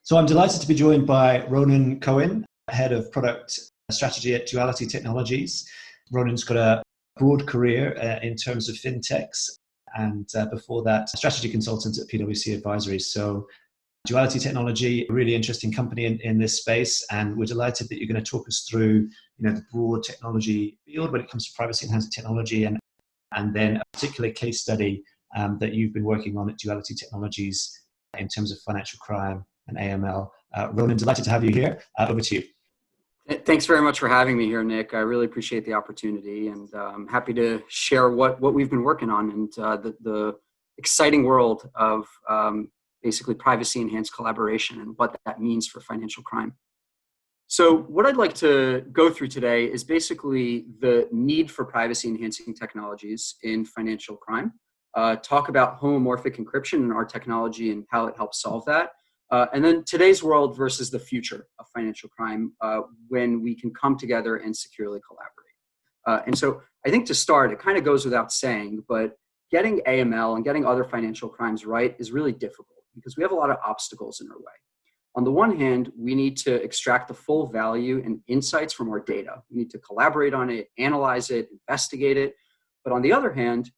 So I'm delighted to be joined by Ronen Cohen, Head of Product Strategy at Duality Technologies. Ronen's got a broad career in terms of fintechs, and before that, strategy consultant at PwC Advisory. So Duality Technology, a really interesting company in this space, and we're delighted that you're going to talk us through the broad technology field when it comes to privacy enhancing technology, and then a particular case study that you've been working on at Duality Technologies in terms of financial crime and AML. Ronen, delighted to have you here. Over to you. Thanks very much for having me here, Nick. I really appreciate the opportunity, and I'm happy to share what we've been working on and the exciting world of basically privacy-enhanced collaboration and what that means for financial crime. So what I'd like to go through today is basically the need for privacy-enhancing technologies in financial crime, talk about homomorphic encryption and our technology and how it helps solve that, and then today's world versus the future of financial crime when we can come together and securely collaborate. And so I think to start, it kind of goes without saying, but getting AML and getting other financial crimes right is really difficult because we have a lot of obstacles in our way. On the one hand, we need to extract the full value and insights from our data. We need to collaborate on it, analyze it, investigate it. But on the other hand,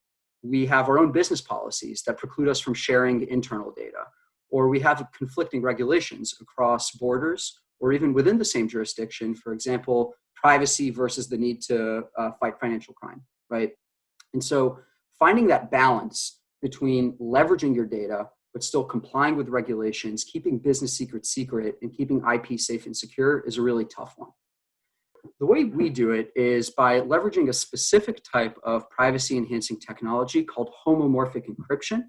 we have our own business policies that preclude us from sharing internal data, or we have conflicting regulations across borders or even within the same jurisdiction. For example, privacy versus the need to fight financial crime, right? And so finding that balance between leveraging your data but still complying with regulations, keeping business secrets secret, and keeping IP safe and secure is a really tough one. The way we do it is by leveraging a specific type of privacy-enhancing technology called homomorphic encryption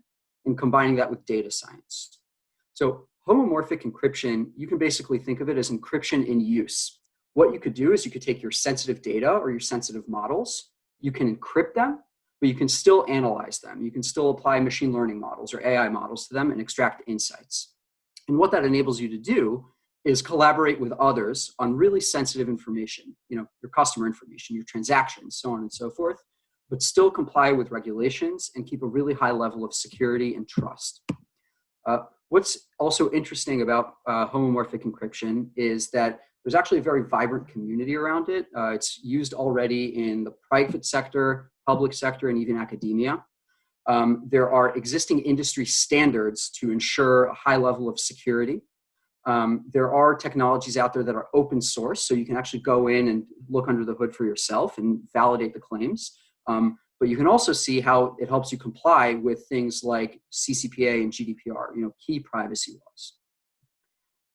and combining that with data science. So homomorphic encryption, you can basically think of it as encryption in use. What you could do is you could take your sensitive data or your sensitive models, you can encrypt them, but you can still analyze them. You can still apply machine learning models or AI models to them and extract insights. And what that enables you to do is collaborate with others on really sensitive information, your customer information, your transactions, so on and so forth, but still comply with regulations and keep a really high level of security and trust. What's also interesting about homomorphic encryption is that there's actually a very vibrant community around it. It's used already in the private sector, public sector, and even academia. There are existing industry standards to ensure a high level of security. There are technologies out there that are open source, so you can actually go in and look under the hood for yourself and validate the claims. But you can also see how it helps you comply with things like CCPA and GDPR, key privacy laws.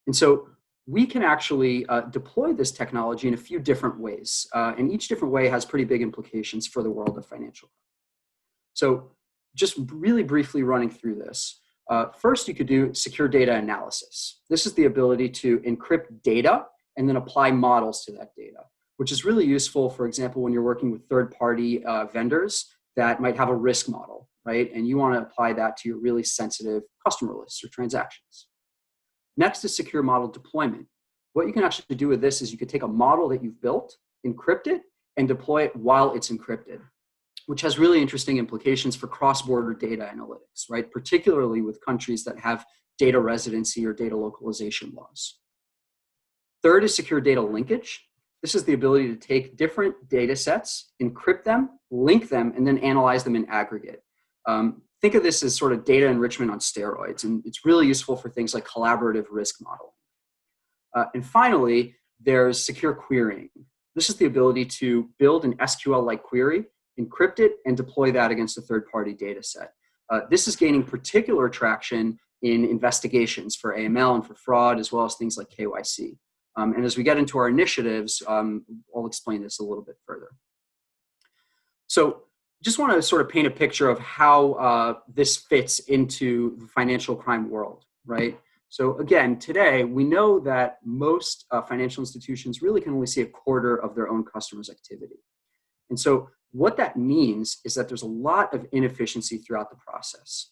And so we can actually deploy this technology in a few different ways, and each different way has pretty big implications for the world of financial crime. So just really briefly running through this. First, you could do secure data analysis. This is the ability to encrypt data and then apply models to that data, which is really useful, for example, when you're working with third-party vendors that might have a risk model, right? And you want to apply that to your really sensitive customer lists or transactions. Next is secure model deployment. What you can actually do with this is you could take a model that you've built, encrypt it, and deploy it while it's encrypted, which has really interesting implications for cross-border data analytics, right? Particularly with countries that have data residency or data localization laws. Third is secure data linkage. This is the ability to take different data sets, encrypt them, link them, and then analyze them in aggregate. Think of this as sort of data enrichment on steroids, and it's really useful for things like collaborative risk modeling. And finally, there's secure querying. This is the ability to build an SQL-like query, encrypt it, and deploy that against a third-party data set. This is gaining particular traction in investigations for AML and for fraud, as well as things like KYC. And as we get into our initiatives, I'll explain this a little bit further. So just want to sort of paint a picture of how this fits into the financial crime world, right? So again, today, we know that most financial institutions really can only see a quarter of their own customers' activity. And so what that means is that there's a lot of inefficiency throughout the process.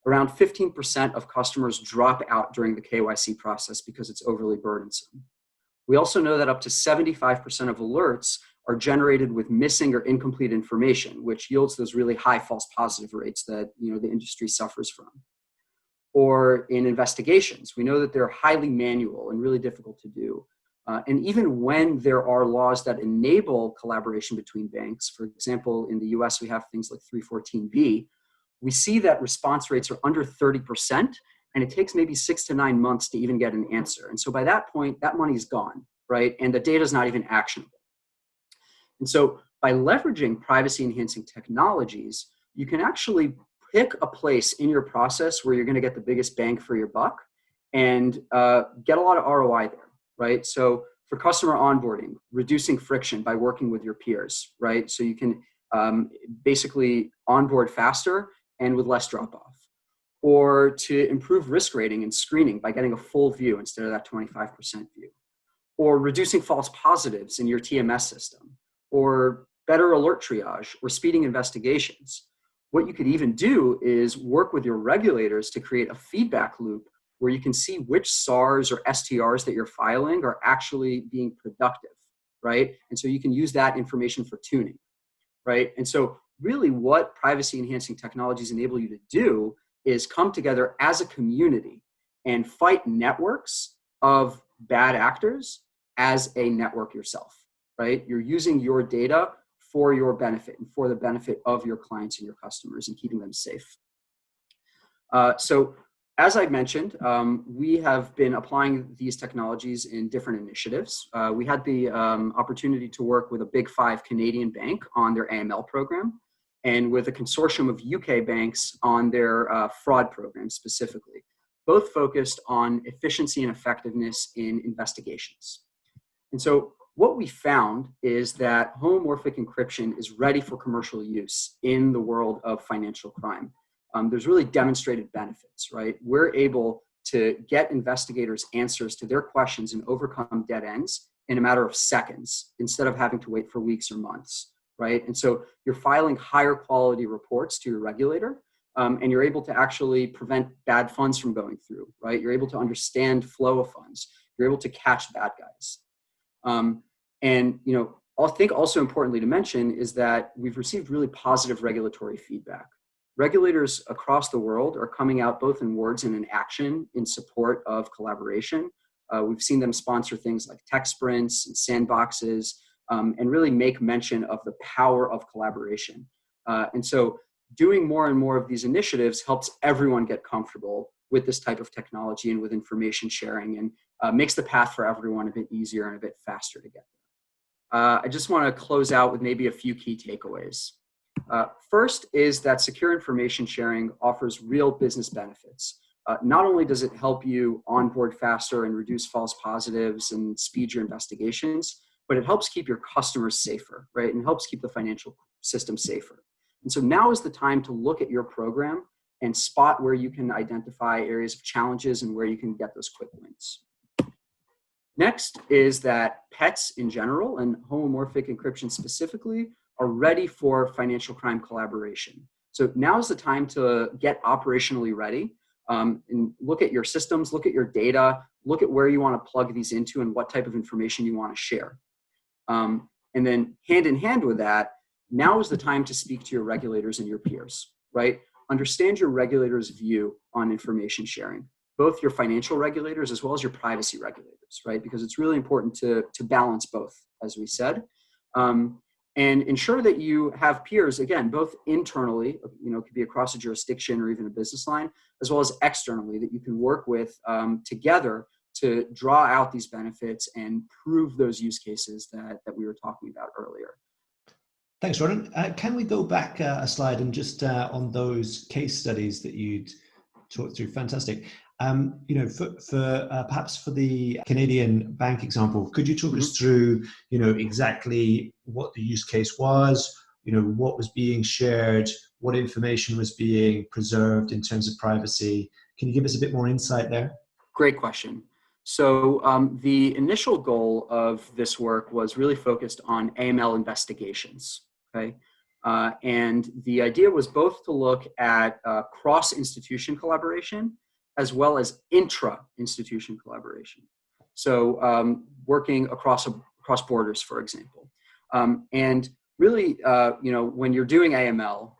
Around 15% of customers drop out during the KYC process because it's overly burdensome. We also know that up to 75% of alerts are generated with missing or incomplete information, which yields those really high false positive rates that the industry suffers from. or in investigations. We know that they're highly manual and really difficult to do. And even when there are laws that enable collaboration between banks, for example, in the US, we have things like 314B, we see that response rates are under 30%, and it takes maybe 6 to 9 months to even get an answer. And so by that point, that money's gone, right? And the data is not even actionable. And so by leveraging privacy enhancing technologies, you can actually pick a place in your process where you're going to get the biggest bang for your buck and get a lot of ROI there, right? So for customer onboarding, reducing friction by working with your peers, right? So you can basically onboard faster and with less drop off. Or to improve risk rating and screening by getting a full view instead of that 25% view. Or reducing false positives in your TMS system. Or better alert triage or speeding investigations. What you could even do is work with your regulators to create a feedback loop where you can see which SARs or STRs that you're filing are actually being productive, right? And so you can use that information for tuning, right? And so really what privacy enhancing technologies enable you to do is come together as a community and fight networks of bad actors as a network yourself, right? You're using your data for your benefit and for the benefit of your clients and your customers and keeping them safe. So as I mentioned, we have been applying these technologies in different initiatives. We had the opportunity to work with a Big Five Canadian bank on their AML program and with a consortium of UK banks on their fraud program specifically, both focused on efficiency and effectiveness in investigations. And so what we found is that homomorphic encryption is ready for commercial use in the world of financial crime. There's really demonstrated benefits, right? We're able to get investigators answers to their questions and overcome dead ends in a matter of seconds instead of having to wait for weeks or months, right? And so you're filing higher quality reports to your regulator, and you're able to actually prevent bad funds from going through, right? You're able to understand flow of funds. You're able to catch bad guys. And I think also importantly to mention is that we've received really positive regulatory feedback. Regulators across the world are coming out both in words and in action in support of collaboration. We've seen them sponsor things like tech sprints and sandboxes, and really make mention of the power of collaboration. And so doing more and more of these initiatives helps everyone get comfortable with this type of technology and with information sharing, and makes the path for everyone a bit easier and a bit faster to get there. I just want to close out with maybe a few key takeaways. First is that secure information sharing offers real business benefits. Not only does it help you onboard faster and reduce false positives and speed your investigations, but it helps keep your customers safer, right? And helps keep the financial system safer. And so now is the time to look at your program and spot where you can identify areas of challenges and where you can get those quick wins. Next is that pets in general and homomorphic encryption specifically are ready for financial crime collaboration. So now is the time to get operationally ready, and look at your systems, look at your data, look at where you want to plug these into and what type of information you want to share. And then hand in hand with that, now is the time to speak to your regulators and your peers, right? Understand your regulators' view on information sharing, both your financial regulators as well as your privacy regulators, right? Because it's really important to balance both, as we said. And ensure that you have peers, again, both internally, it could be across a jurisdiction or even a business line, as well as externally that you can work with together to draw out these benefits and prove those use cases that we were talking about earlier. Thanks, Ronen. Can we go back a slide and just on those case studies that you'd talked through? Fantastic. Perhaps for the Canadian bank example, could you talk us through, exactly what the use case was, what was being shared, what information was being preserved in terms of privacy? Can you give us a bit more insight there? Great question. So the initial goal of this work was really focused on AML investigations, okay? And the idea was both to look at cross-institution collaboration as well as intra-institution collaboration. So working across borders, for example. And really, when you're doing AML,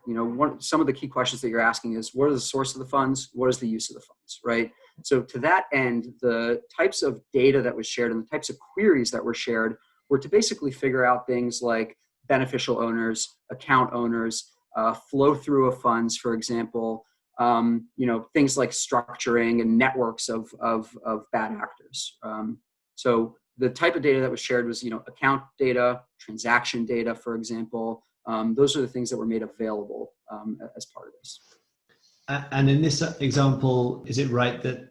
some of the key questions that you're asking is, what is the source of the funds? What is the use of the funds, right? So to that end, the types of data that was shared and the types of queries that were shared were to basically figure out things like beneficial owners, account owners, flow through of funds, for example, things like structuring and networks of bad actors. So the type of data that was shared was, account data, transaction data, for example. Those are the things that were made available as part of this. And in this example, is it right that,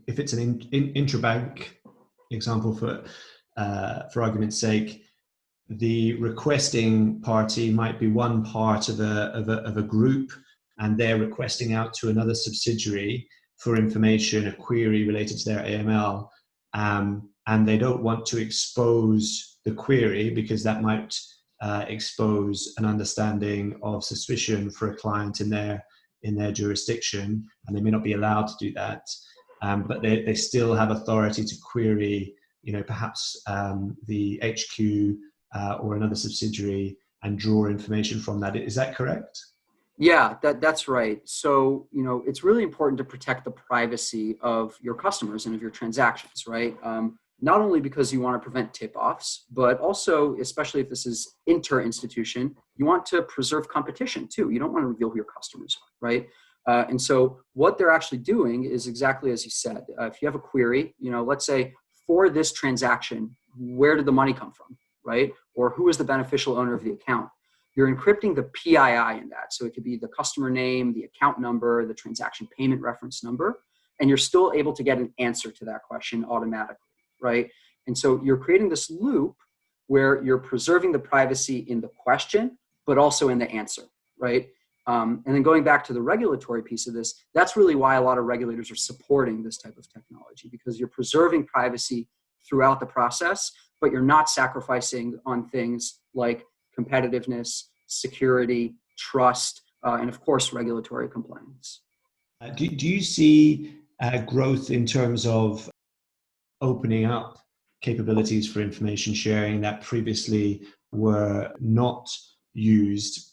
if it's an intrabank example for argument's sake, the requesting party might be one part of a group, and they're requesting out to another subsidiary for information, a query related to their AML, and they don't want to expose the query because that might expose an understanding of suspicion for a client in their jurisdiction, and they may not be allowed to do that, but they still have authority to query, perhaps the HQ or another subsidiary and draw information from that. Is that correct? Yeah, that's right. So, it's really important to protect the privacy of your customers and of your transactions, right? Not only because you want to prevent tip-offs, but also, especially if this is inter-institution, you want to preserve competition too. You don't want to reveal who your customers are, right? And so what they're actually doing is exactly as you said. If you have a query, let's say for this transaction, where did the money come from, right? Or who is the beneficial owner of the account? You're encrypting the PII in that. So it could be the customer name, the account number, the transaction payment reference number, and you're still able to get an answer to that question automatically, right? And so you're creating this loop where you're preserving the privacy in the question, but also in the answer, right? And then going back to the regulatory piece of this, that's really why a lot of regulators are supporting this type of technology, because you're preserving privacy throughout the process, but you're not sacrificing on things like competitiveness, security, trust, and of course, regulatory compliance. Do you see growth in terms of opening up capabilities for information sharing that previously were not used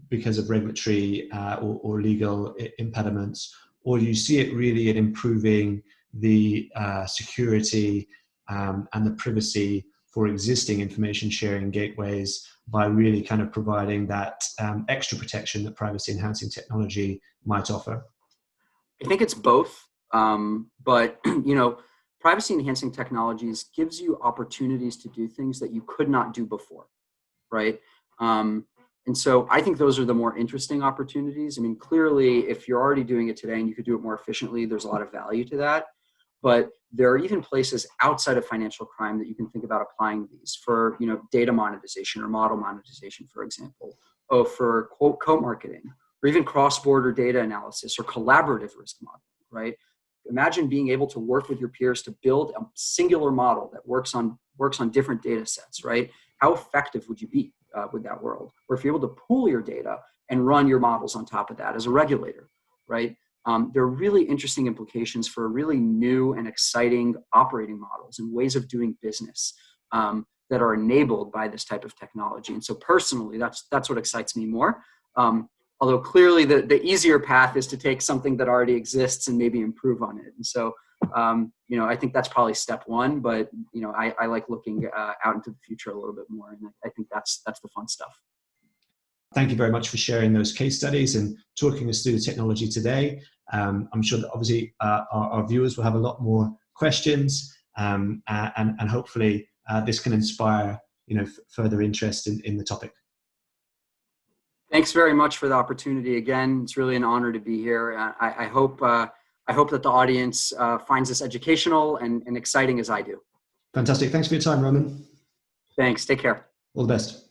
because of regulatory or legal impediments, or do you see it really in improving the security and the privacy for existing information sharing gateways by really kind of providing that extra protection that privacy enhancing technology might offer? I think it's both, but privacy enhancing technologies gives you opportunities to do things that you could not do before, right? And so I think those are the more interesting opportunities. I mean, clearly, if you're already doing it today and you could do it more efficiently, there's a lot of value to that. But there are even places outside of financial crime that you can think about applying these for, data monetization or model monetization, for example, or for co-marketing, or even cross-border data analysis or collaborative risk modeling, right? Imagine being able to work with your peers to build a singular model that works on different data sets, right? How effective would you be with that world? Or if you're able to pool your data and run your models on top of that as a regulator, right? There are really interesting implications for really new and exciting operating models and ways of doing business that are enabled by this type of technology. And so personally, that's what excites me more. Although clearly the easier path is to take something that already exists and maybe improve on it. And so, I think that's probably step one, but, I like looking out into the future a little bit more. And I think that's the fun stuff. Thank you very much for sharing those case studies and talking us through the technology today. I'm sure that obviously our viewers will have a lot more questions, and hopefully this can inspire further interest in the topic. Thanks very much for the opportunity. Again, it's really an honor to be here. I hope that the audience finds this educational and exciting as I do. Fantastic. Thanks for your time, Ronen. Thanks. Take care. All the best.